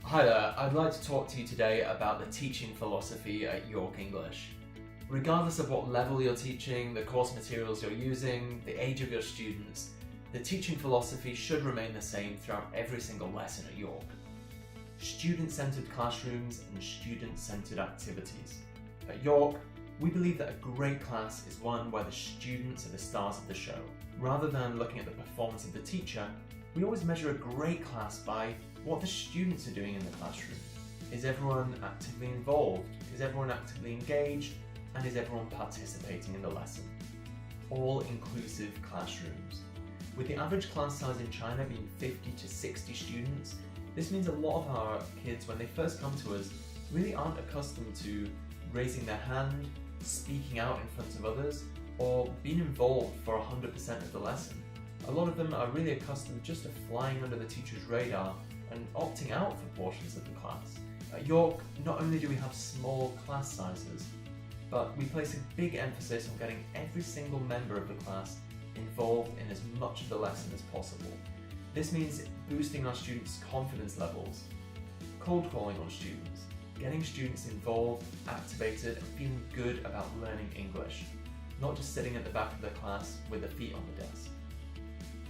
Hi there, I'd like to talk to you today about the teaching philosophy at York English. Regardless of what level you're teaching, the course materials you're using, the age of your students, the teaching philosophy should remain the same throughout every single lesson at York. Student-centered classrooms and student-centered activities. At York, we believe that a great class is one where the students are the stars of the show. Rather than looking at the performance of the teacher, we always measure a great class by what the students are doing in the classroom. Is everyone actively involved? Is everyone actively engaged? And is everyone participating in the lesson? All-inclusive classrooms. With the average class size in China being 50 to 60 students, this means a lot of our kids, when they first come to us, really aren't accustomed to raising their hand, speaking out in front of others, or being involved for 100% of the lesson. A lot of them are really accustomed just to flying under the teacher's radar and opting out for portions of the class. At York, not only do we have small class sizes, but we place a big emphasis on getting every single member of the class involved in as much of the lesson as possible. This means boosting our students' confidence levels, cold calling on students, getting students involved, activated, and feeling good about learning English, not just sitting at the back of the class with their feet on the desk.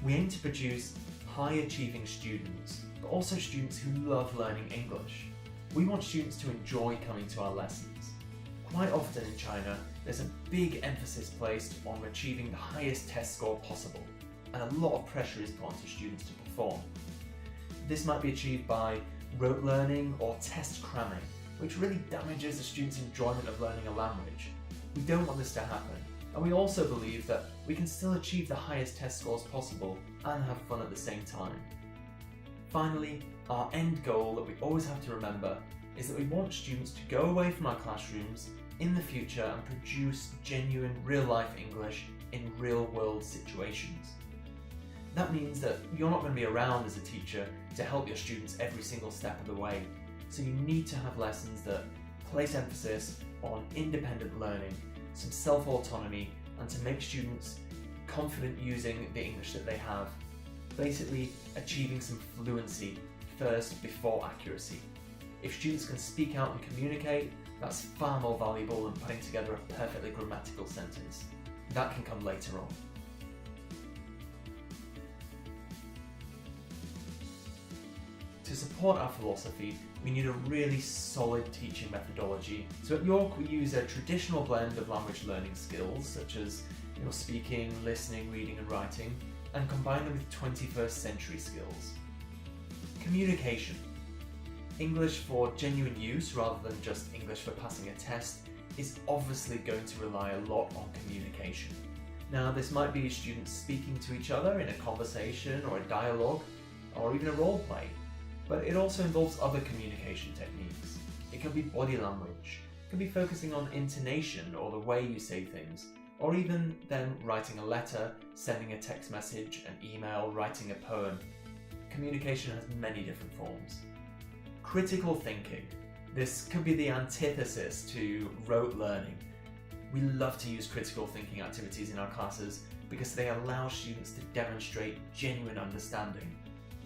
We aim to produce high-achieving students, but also students who love learning English. We want students to enjoy coming to our lessons. Quite often in China, there's a big emphasis placed on achieving the highest test score possible, and a lot of pressure is put onto students to perform. This might be achieved by rote learning or test cramming, which really damages a student's enjoyment of learning a language. We don't want this to happen, and we also believe that we can still achieve the highest test scores possible and have fun at the same time. Finally, our end goal that we always have to remember is that we want students to go away from our classrooms in the future and produce genuine real-life English in real-world situations. That means that you're not going to be around as a teacher to help your students every single step of the way, so you need to have lessons that place emphasis on independent learning, some self-autonomy, and to make students confident using the English that they have. Basically, achieving some fluency first before accuracy. If students can speak out and communicate, that's far more valuable than putting together a perfectly grammatical sentence. That can come later on. To support our philosophy, we need a really solid teaching methodology. So at York, we use a traditional blend of language learning skills, such as speaking, listening, reading and writing, and combine them with 21st century skills. Communication. English for genuine use rather than just English for passing a test is obviously going to rely a lot on communication. Now, this might be students speaking to each other in a conversation or a dialogue, or even a role play. But it also involves other communication techniques. It can be body language, it can be focusing on intonation or the way you say things, or even then writing a letter, sending a text message, an email, writing a poem. Communication has many different forms. Critical thinking. This could be the antithesis to rote learning. We love to use critical thinking activities in our classes because they allow students to demonstrate genuine understanding.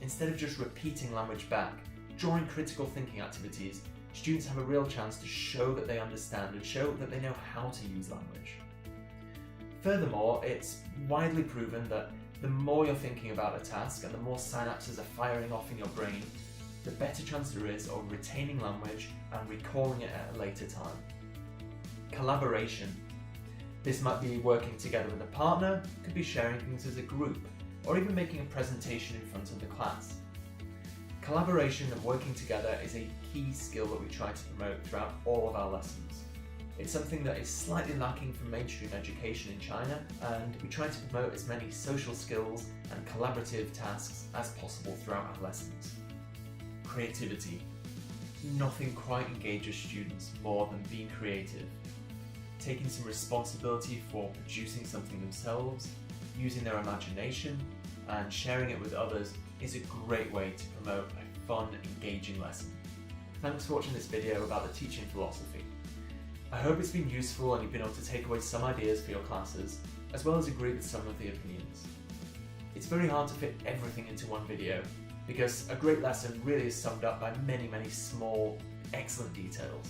Instead of just repeating language back, during critical thinking activities, students have a real chance to show that they understand and show that they know how to use language. Furthermore, it's widely proven that the more you're thinking about a task and the more synapses are firing off in your brain, the better chance there is of retaining language and recalling it at a later time. Collaboration. This might be working together with a partner, could be sharing things as a group, or even making a presentation in front of the class. Collaboration and working together is a key skill that we try to promote throughout all of our lessons. It's something that is slightly lacking from mainstream education in China, and we try to promote as many social skills and collaborative tasks as possible throughout our lessons. Creativity. Nothing quite engages students more than being creative. Taking some responsibility for producing something themselves, using their imagination, and sharing it with others is a great way to promote a fun, engaging lesson. Thanks for watching this video about the teaching philosophy. I hope it's been useful and you've been able to take away some ideas for your classes, as well as agree with some of the opinions. It's very hard to fit everything into one video, because a great lesson really is summed up by many, many small, excellent details.